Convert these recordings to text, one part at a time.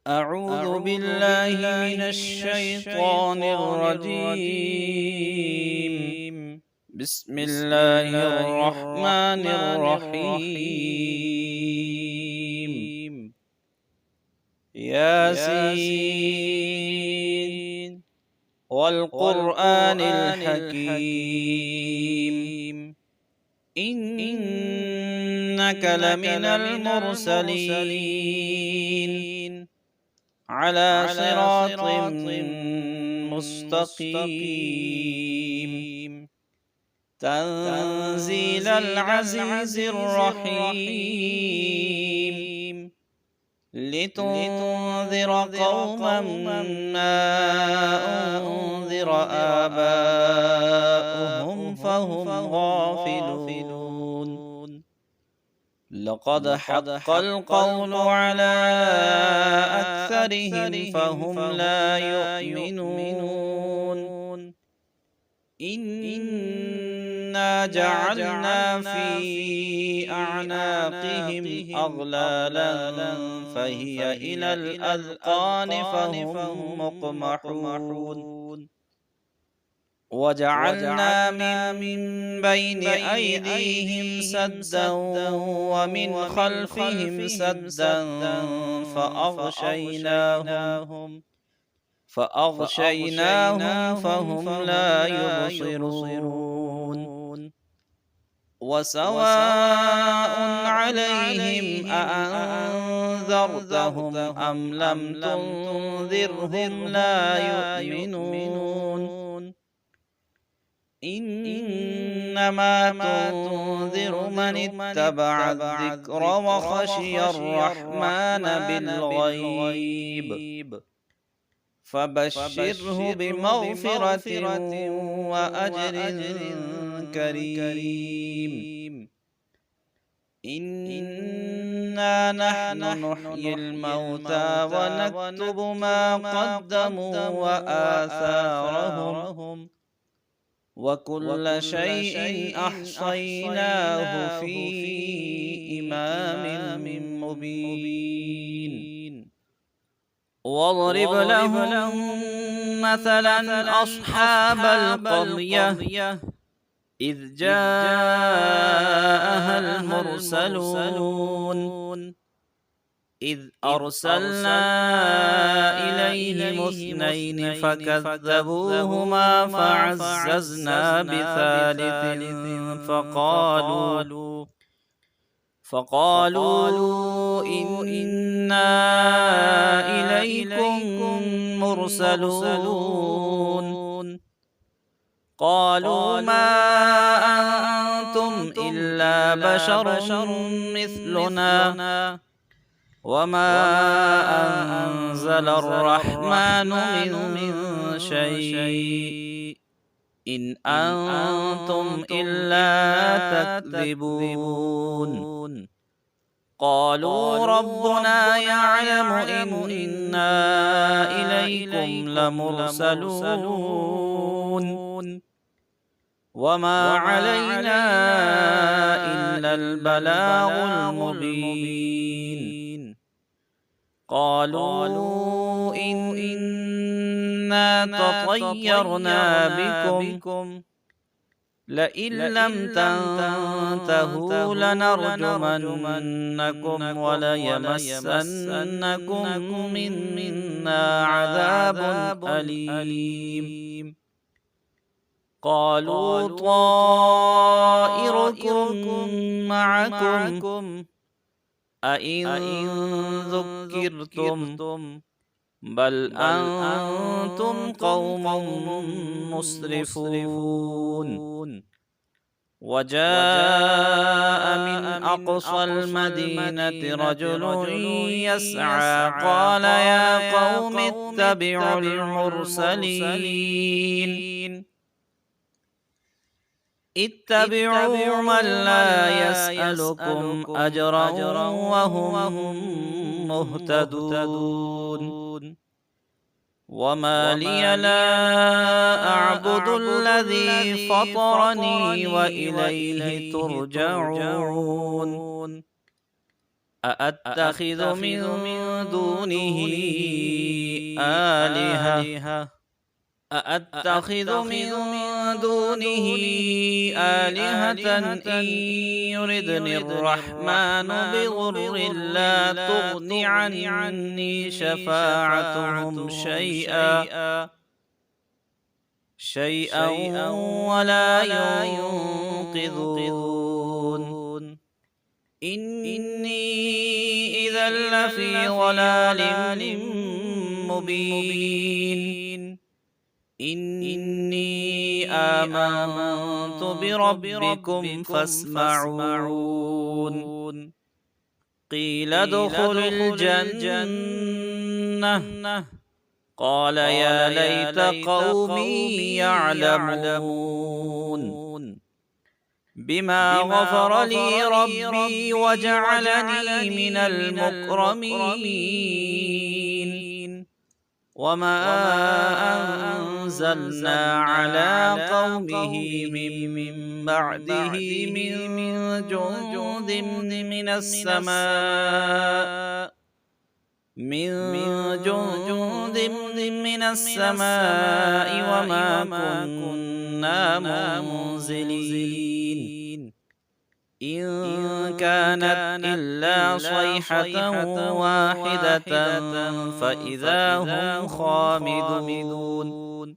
أعوذ بالله من الشيطان الرجيم. بسم الله الرحمن الرحيم. ياسين والقرآن الحكيم إنك لمن المرسلين على صراط مستقيم تنزيل العزيز الرحيم لتنذر قوما ما أنذر آباؤهم فهم غافلون لقد حق القول على أكثرهم فهم لا يؤمنون إنا جعلنا في أعناقهم أغلالا فهي إلى الأذقان فهم مقمحون وجعلنا من بين أيديهم سدا ومن خلفهم سدا فأغشيناهم فهم لا يبصرون وسواء عليهم أأنذرتهم أم لم تنذرهم لا يؤمنون إنما تنذر من اتبع الذكر وخشي الرحمن بالغيب فبشره بمغفرة وأجر كريم إنا نحن نحيي الموتى ونكتب ما قدموا وآثارهم وكل شيء أحصيناه في إمام مبين واضرب لهم مثلا أصحاب القرية إذ جاءها المرسلون إذ أرسلنا إليهم اثنين فكذبوهما فعززنا بثالث فقالوا إنا إليكم مرسلون قالوا ما أنتم إلا بشر مثلنا وما أنزل الرحمن من شيء إن أنتم إلا تكذبون قالوا ربنا يعلم إنا إليكم لمرسلون وما علينا إلا البلاغ المبين قالوا إنا تطيرنا بكم لئن لم تنتهوا لنرجمنكم وليمسنكم منا عذاب أليم قالوا طائركم معكم أئن ذكرتم بل أنتم قوم مسرفون وجاء من أقصى المدينة رجل يسعى قال يا قوم اتبعوا المرسلين اتبعوا من لا يسألكم أجرا وهم مهتدون وما لي لا أعبد الذي فطرني وإليه ترجعون أأتخذ من دونه آلهة أأتخذ من دونه آلهة إن يردني الرحمن بضر لا تغن عني شفاعتهم شيئا ولا ينقذون إني إذا لفي ضلال مبين إني آمنت بربكم فاسمعون قيل ادخل الجنة قال يا ليت قومي يعلمون بما غفر لي ربي وجعلني من المكرمين وما أنزلنا على قومه من بعده من جند من السماء وما كنا منزلين إن كانت إلا صيحة واحدة فإذا هم خامدون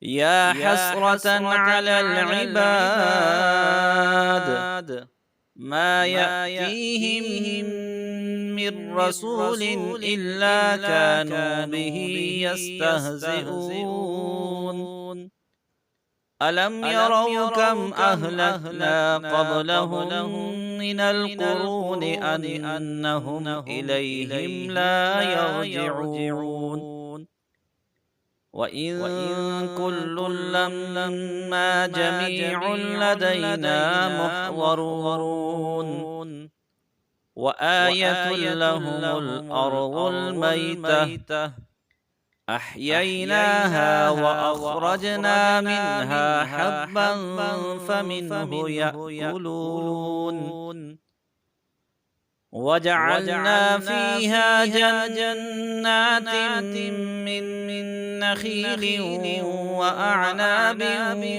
يا حسرة على العباد ما يأتيهم من رسول إلا كانوا به يستهزئون ألم يروا كم أهلكنا قبلهم من القرون أنهم إليهم لا يرجعون وإن كل لما جميع لدينا محضرون وآية لهم الأرض الميتة أحييناها وأخرجنا منها حبا فمنه يأكلون وجعلنا فيها جنات من نخيل وأعناب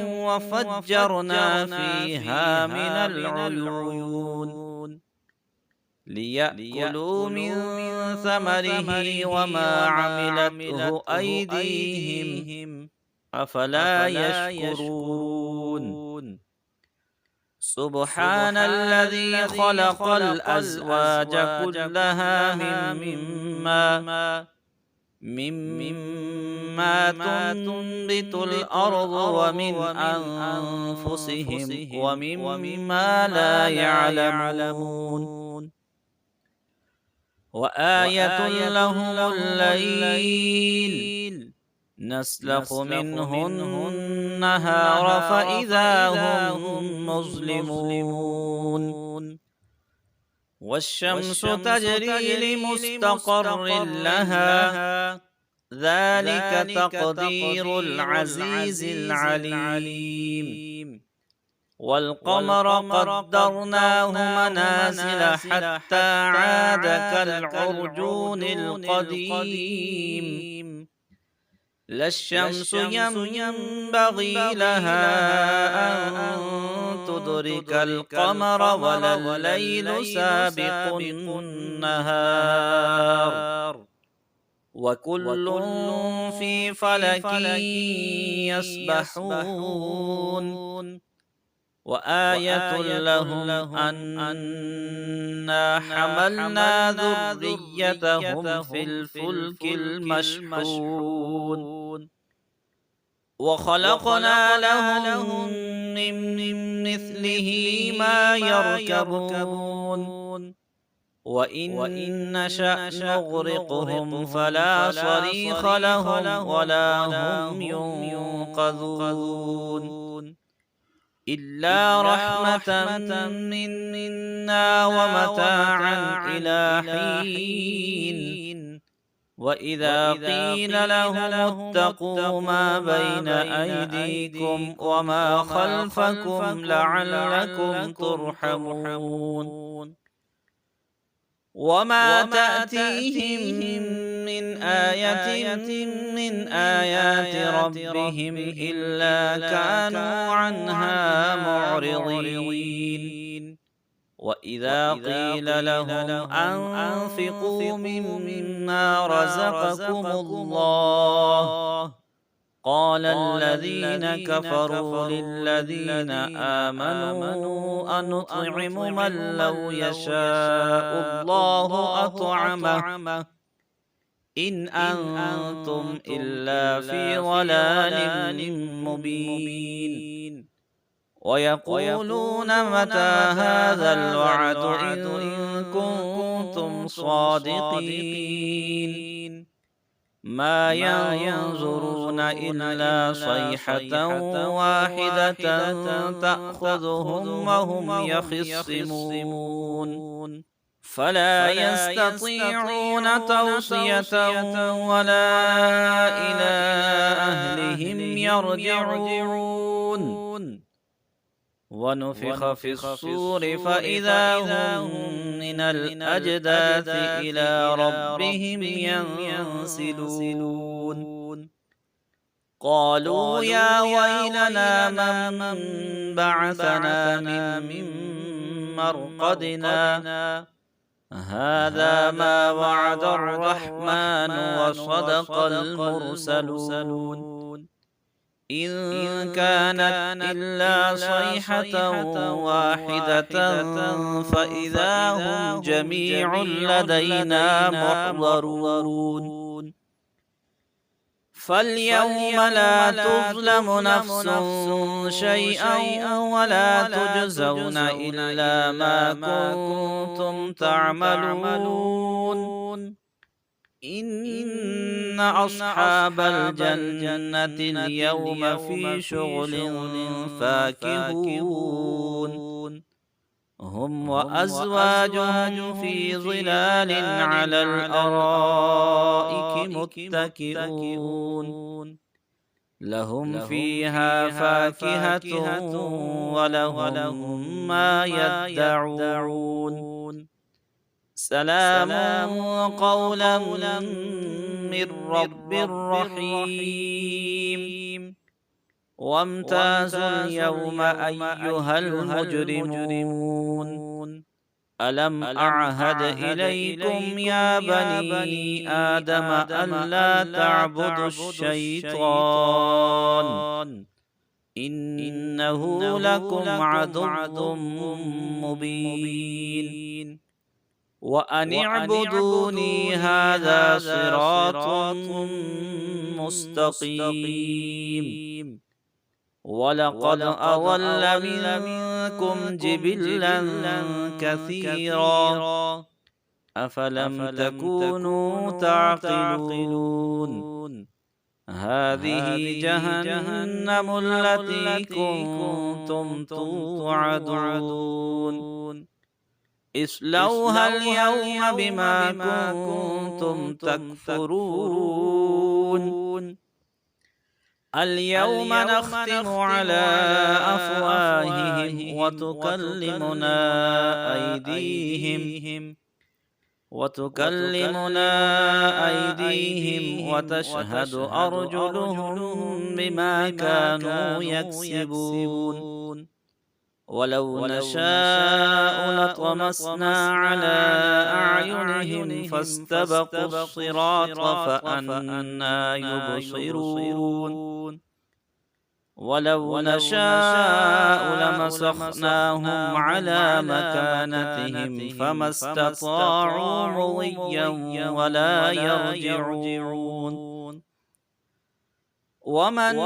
وفجرنا فيها من العيون ليأكلوا من ثمره وما عملته أيديهم أفلا يشكرون سبحان الذي خلق الأزواج كلها مما تنبت الأرض ومن أنفسهم ومما لا يعلمون وآية لهم الليل نسلخ منه النهار فإذا هم مظلمون والشمس تجري لمستقر لها ذلك تقدير العزيز العليم والقمر قدرناه منازل حتى عاد كالعرجون القديم لا الشمس ينبغي لها أن تدرك القمر ولا الليل سابق النهار وكل في فلك يسبحون وآية لهم أنا حملنا ذريتهم في الفلك المشحون وخلقنا لهم من مثله ما يركبون وإن نشأ نغرقهم فلا صريخ لهم ولا هم ينقذون إلا رحمة منا ومتاعا إلى حين وإذا قيل لهم اتقوا ما بين أيديكم وما خلفكم لعلكم ترحمون وما تأتيهم من آية من آيات ربهم إلا كانوا عنها معرضين وإذا قيل لهم أنفقوا مما رزقكم الله قال الذين كفروا للذين آمنوا أنطعم من لو يشاء الله أطعمه إن أنتم إلا في ضلال مبين ويقولون متى هذا الوعد إن كنتم صادقين ما ينظرون إلا صيحة واحدة تأخذهم وهم يخصمون فلا يستطيعون توصية ولا إلى أهلهم يرجعون ونفخ في الصور فإذا هم من الأجداث إلى ربهم ينسلون قالوا يا ويلنا من بعثنا من مرقدنا هذا ما وعد الرحمن وصدق المرسلون إن كانت إلا صيحة واحدة فإذا هم جميع لدينا محضرون فاليوم لا تظلم نفس شيئا ولا تجزون إلا ما كنتم تعملون إن أصحاب الجنة اليوم في شغل فاكهون هم وأزواجهم في ظلال على الأرائك متكئون لهم فيها فاكهة ولهم ما يدعون سلام قولا من رب رحيم وامتازوا اليوم أيها المجرمون ألم أعهد إليكم يا بني آدم ألا تعبدوا الشيطان إنه لكم عدو مبين وأن اعبدوني هذا صراط مستقيم ولقد أضل منكم جبلا كثيرا أفلم تكونوا تعقلون هذه جهنم التي كنتم توعدون اصلوها اليوم بما كنتم تكفرون اليوم نختم على أفواههم وتكلمنا أيديهم وتشهد أرجلهم بما كانوا يكسبون ولو نشاء لطمسنا على أعينهم فاستبقوا الصراط فأنى يبصرون ولو نشاء لمسخناهم على مكانتهم فما استطاعوا مضيا ولا يرجعون ومن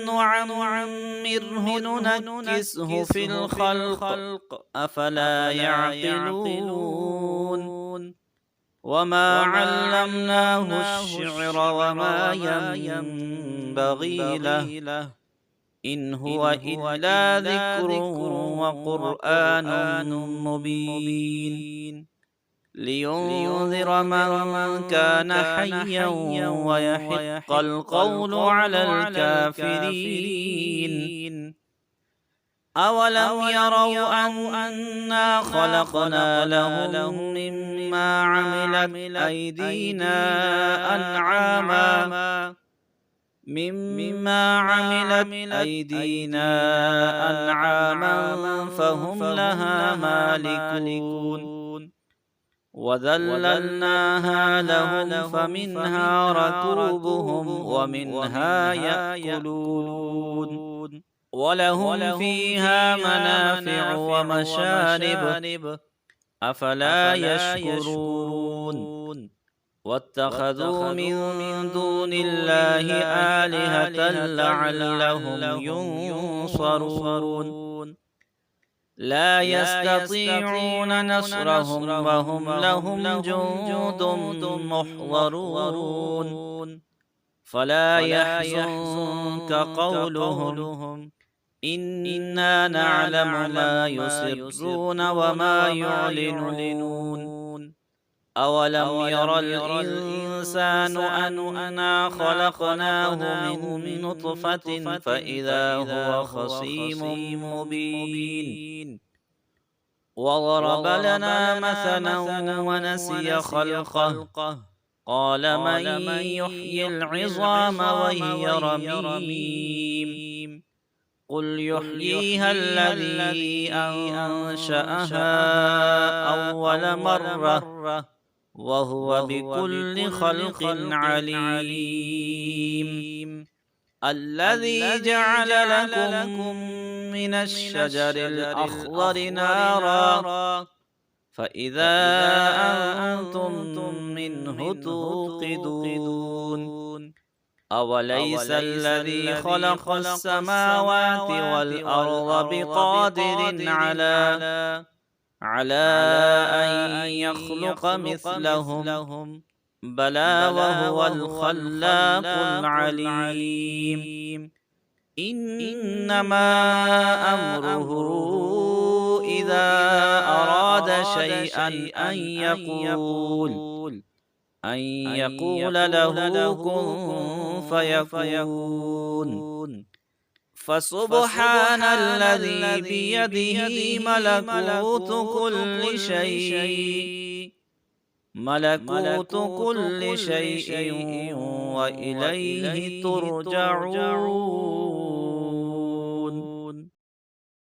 نعمره ننكسه في الخلق أفلا يعقلون وما علمناه الشعر وما ينبغي له إن هو إلا ذكر وقرآن مبين لينذر من كان حيا ويحق القول على الكافرين أولم يروا أنا خلقنا لهم مما عملت أيدينا فهم لها مالكون وذللناها لهم فمنها ركوبهم ومنها يأكلون ولهم فيها منافع ومشارب أفلا يشكرون واتخذوا من دون الله آلهة لعلهم ينصرون لا يستطيعون نصرهم وهم لهم جند محضرون فلا يحزنك قولهم إنا نعلم ما يسرون وما يعلنون أولم ير الإنسان أنا خلقناه من نطفة فإذا هو خصيم مبين وضرب لنا مثلا ونسي خلقه قال من يحيي العظام وهي رميم قل يحييها الذي أنشأها أول مرة وهو بكل خلق عليم الذي جعل لكم من الشجر الأخضر نارا فإذا أنتم منه توقدون أوليس الذي خلق السماوات والأرض بقادر على أن يخلق مثلهم بلى وهو الخلاق العليم إنما أمره إذا أراد شيئا أن يقول له كن فيكون فسبحان الذي بيده ملكوت كل شيء وإليه ترجعون.